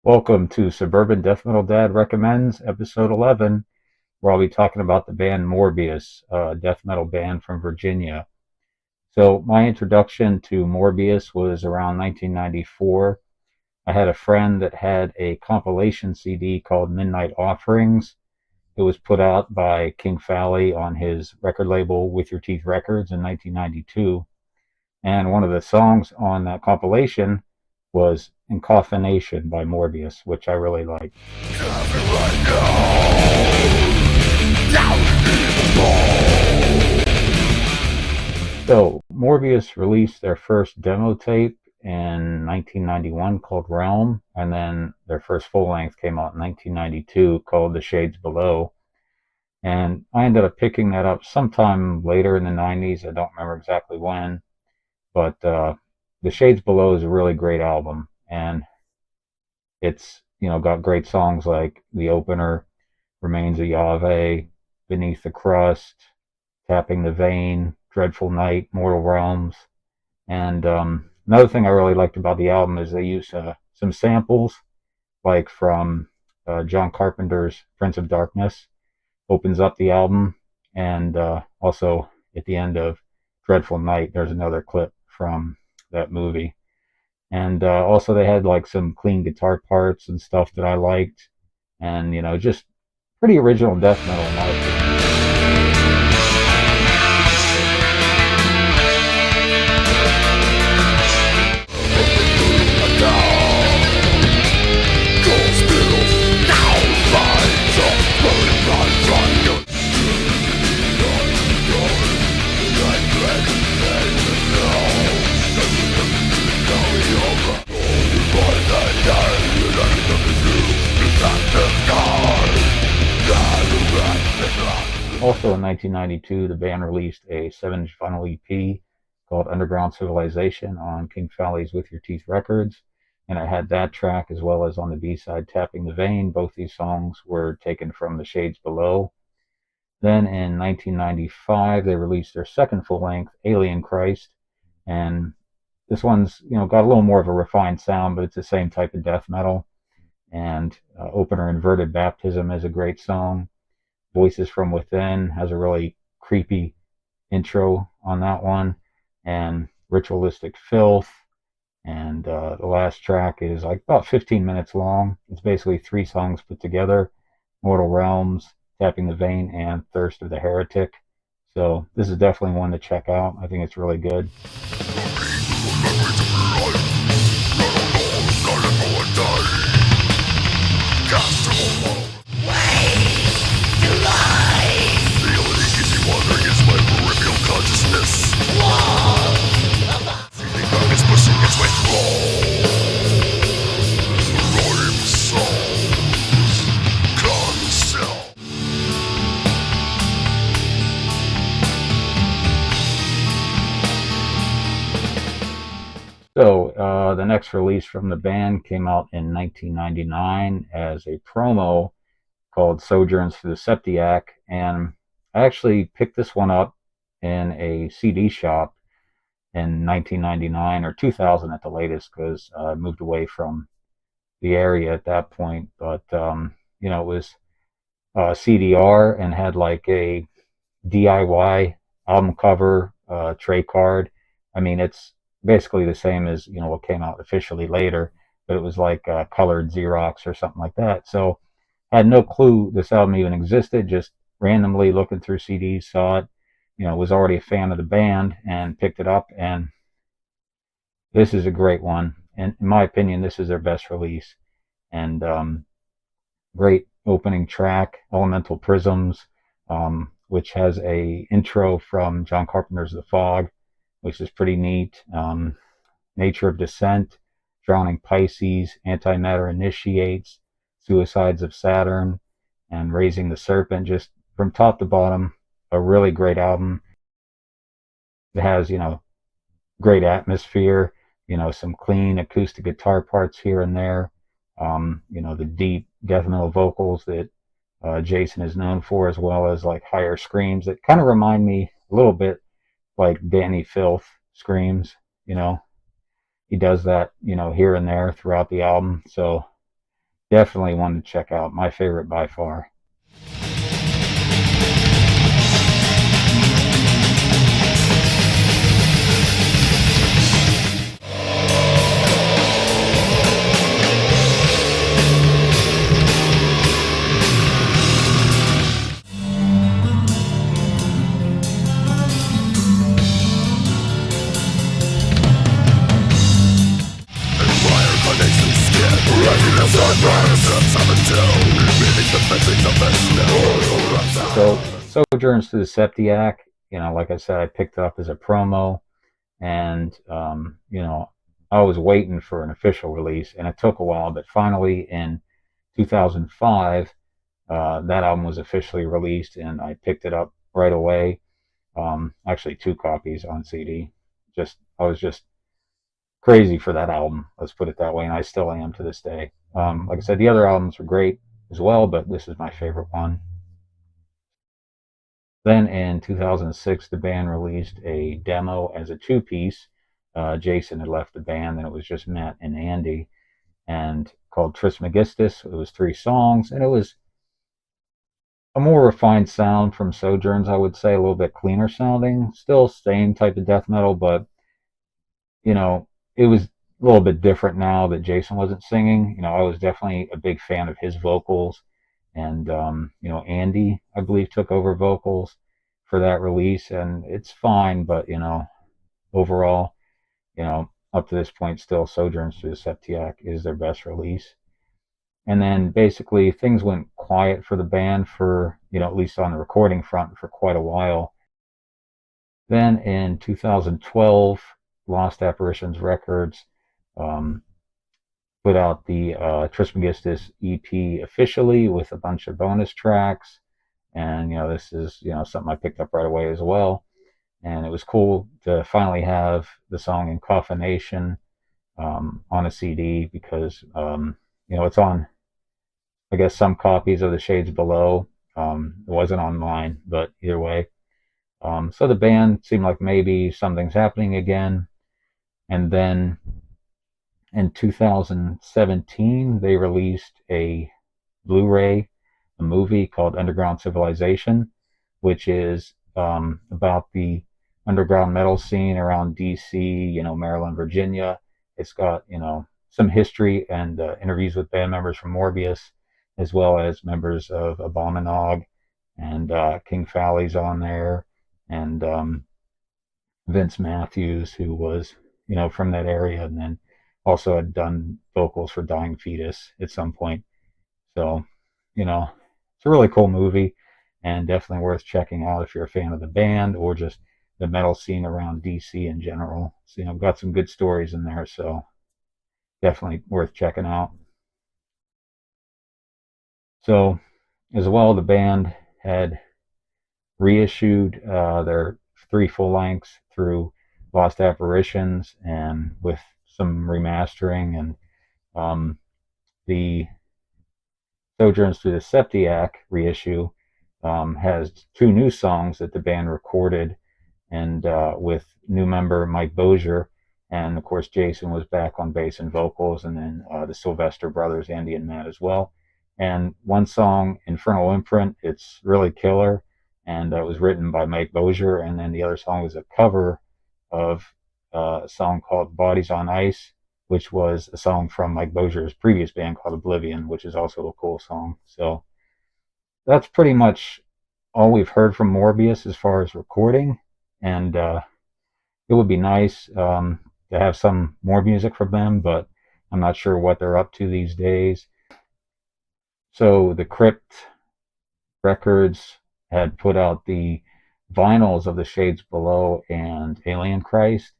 Welcome to Suburban Death Metal Dad Recommends, episode 11, where I'll be talking about the band Morbius, a death metal band from Virginia. So, my introduction to Morbius was around 1994. I had a friend that had a compilation CD called Midnight Offerings. It was put out by King Fally on his record label With Your Teeth Records in 1992. And one of the songs on that compilation was Encoffination by Morbius, which I really like. So, Morbius released their first demo tape in 1991 called Realm, and then their first full length came out in 1992 called The Shades Below. And I ended up picking that up sometime later in the 90s. I don't remember exactly when, but The Shades Below is a really great album, and it's got great songs like the opener, Remains of Yahweh, Beneath the Crust, Tapping the Vein, Dreadful Night, Mortal Realms. And another thing I really liked about the album is they use some samples, like from John Carpenter's Prince of Darkness, opens up the album, and also at the end of Dreadful Night, there's another clip from that movie. And also they had like some clean guitar parts and stuff that I liked, and just pretty original death metal in my opinion. Also in 1992, the band released a 7-inch vinyl EP called Underground Civilization on King Fally's With Your Teeth Records. And I had that track as well as on the B-side Tapping the Vein. Both these songs were taken from The Shades Below. Then in 1995, they released their second full-length, Alien Christ. And this one's, got a little more of a refined sound, but it's the same type of death metal. And opener Inverted Baptism is a great song. Voices from Within has a really creepy intro on that one, and Ritualistic Filth. And the last track is like about 15 minutes long. It's basically 3 songs put together: Mortal Realms, Tapping the Vein, and Thirst of the Heretic. So this is definitely one to check out. I think it's really good. So the next release from the band came out in 1999 as a promo called Sojourns to the Septiac, and I actually picked this one up in a CD shop in 1999 or 2000 at the latest, because I moved away from the area at that point. But it was CDR and had like a DIY album cover, tray card. I mean, it's basically the same as what came out officially later, but it was like colored Xerox or something like that. So I had no clue this album even existed. Just randomly looking through CDs, saw it. Was already a fan of the band and picked it up. And this is a great one. And in my opinion, this is their best release. And great opening track, Elemental Prisms, which has a intro from John Carpenter's The Fog, which is pretty neat. Nature of Descent, Drowning Pisces, Antimatter Initiates, Suicides of Saturn, and Raising the Serpent. Just from top to bottom, a really great album. It has, great atmosphere, some clean acoustic guitar parts here and there. The deep death metal vocals that Jason is known for, as well as like higher screams that kind of remind me a little bit like Danny Filth screams. You know, he does that, here and there throughout the album. So definitely one to check out. My favorite by far. So, Sojourns to the Septiac, like I said, I picked it up as a promo, and I was waiting for an official release, and it took a while, but finally in 2005, that album was officially released, and I picked it up right away. Actually, two copies on CD. I was just crazy for that album. Let's put it that way, and I still am to this day. Like I said, the other albums were great as well, but this is my favorite one. Then in 2006, the band released a demo as a two-piece. Jason had left the band, and it was just Matt and Andy, and called Trismegistus. It was 3 songs, and it was a more refined sound from Sojourns, I would say, a little bit cleaner sounding. Still same type of death metal, but it was a little bit different now that Jason wasn't singing. I was definitely a big fan of his vocals, and Andy, I believe, took over vocals for that release, and it's fine, but overall, up to this point, still Sojourns through the Septiac is their best release. And then basically things went quiet for the band for, at least on the recording front, for quite a while. Then in 2012, Lost Apparitions Records put out the Trismegistus EP officially with a bunch of bonus tracks. And, this is, something I picked up right away as well. And it was cool to finally have the song Encoffination on a CD because, it's on, I guess, some copies of The Shades Below. It wasn't on mine, but either way. So the band seemed like maybe something's happening again. And then in 2017, they released a Blu-ray, a movie called Underground Civilization, which is about the underground metal scene around DC, Maryland, Virginia. It's got, some history and interviews with band members from Morbius, as well as members of Abominog, and King Fowley's on there, and Vince Matthews, who was, from that area, and then also had done vocals for Dying Fetus at some point. So, it's a really cool movie, and definitely worth checking out if you're a fan of the band or just the metal scene around DC in general. So, I've got some good stories in there, so definitely worth checking out. So, as well, the band had reissued their 3 full lengths through Lost Apparitions, and with some remastering, and the Sojourns through the Septiac reissue has 2 new songs that the band recorded, and with new member Mike Bozier, and of course Jason was back on bass and vocals, and then the Sylvester brothers, Andy and Matt, as well. And one song, Infernal Imprint, it's really killer, and it was written by Mike Bozier, and then the other song was a cover of a song called Bodies on Ice, which was a song from Mike Bozier's previous band called Oblivion, which is also a cool song. So that's pretty much all we've heard from Morbius as far as recording, and it would be nice to have some more music from them, but I'm not sure what they're up to these days. So the Crypt Records had put out the vinyls of The Shades Below and Alien Christ,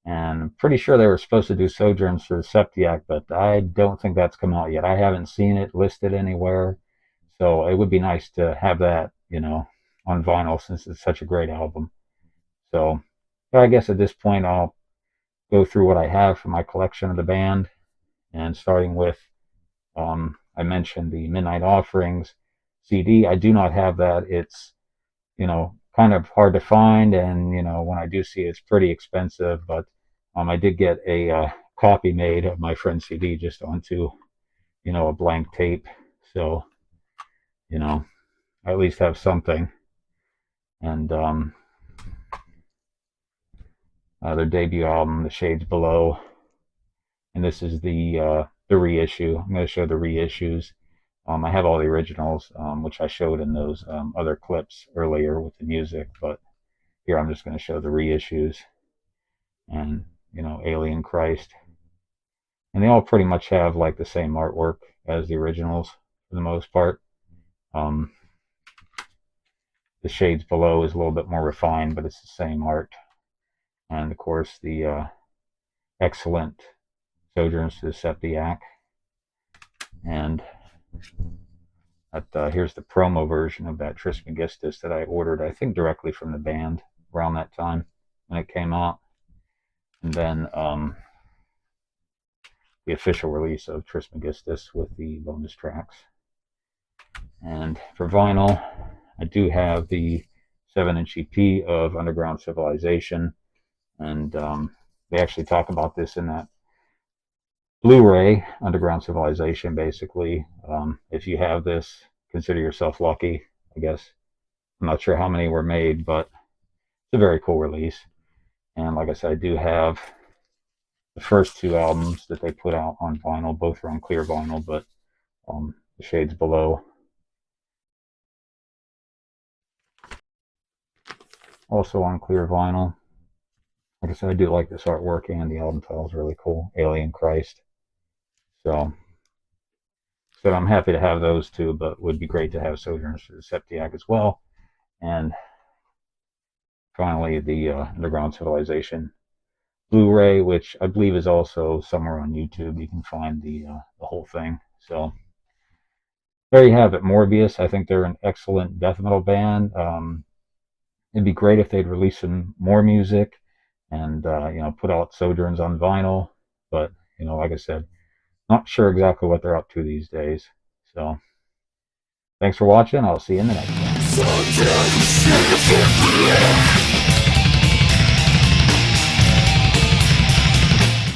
and I'm pretty sure they were supposed to do Sojourns through Septiac, but I don't think that's come out yet. I haven't seen it listed anywhere, so it would be nice to have that, on vinyl, since it's such a great album. So So I guess at this point I'll go through what I have for my collection of the band, and starting with I mentioned the Midnight Offerings CD. I do not have that. It's kind of hard to find, and when I do see it, it's pretty expensive. But I did get a copy made of my friend's CD just onto a blank tape, so I at least have something. And their debut album, The Shades Below, and this is the reissue. I'm going to show the reissues. I have all the originals, which I showed in those other clips earlier with the music, but here I'm just going to show the reissues, and Alien Christ, and they all pretty much have like the same artwork as the originals for the most part. Um, the Shades Below is a little bit more refined, but it's the same art, and of course the excellent Sojourns to the Septiac, and here's the promo version of that Trismegistus that I ordered, I think directly from the band around that time when it came out. And then the official release of Trismegistus with the bonus tracks. And for vinyl, I do have the 7-inch EP of Underground Civilization, and they actually talk about this in that Blu-ray, Underground Civilization, basically. If you have this, consider yourself lucky, I guess. I'm not sure how many were made, but it's a very cool release. And like I said, I do have the first two albums that they put out on vinyl. Both are on clear vinyl, but The Shades Below also on clear vinyl. Like I said, I do like this artwork, and the album title is really cool, Alien Christ. So I'm happy to have those two, but would be great to have Sojourners to the Septiac as well. And finally, the Underground Civilization Blu-ray, which I believe is also somewhere on YouTube. You can find the whole thing. So there you have it, Morbius. I think they're an excellent death metal band. It'd be great if they'd release some more music and put out Sojourns on vinyl. But like I said, not sure exactly what they're up to these days. So thanks for watching. I'll see you in the next one.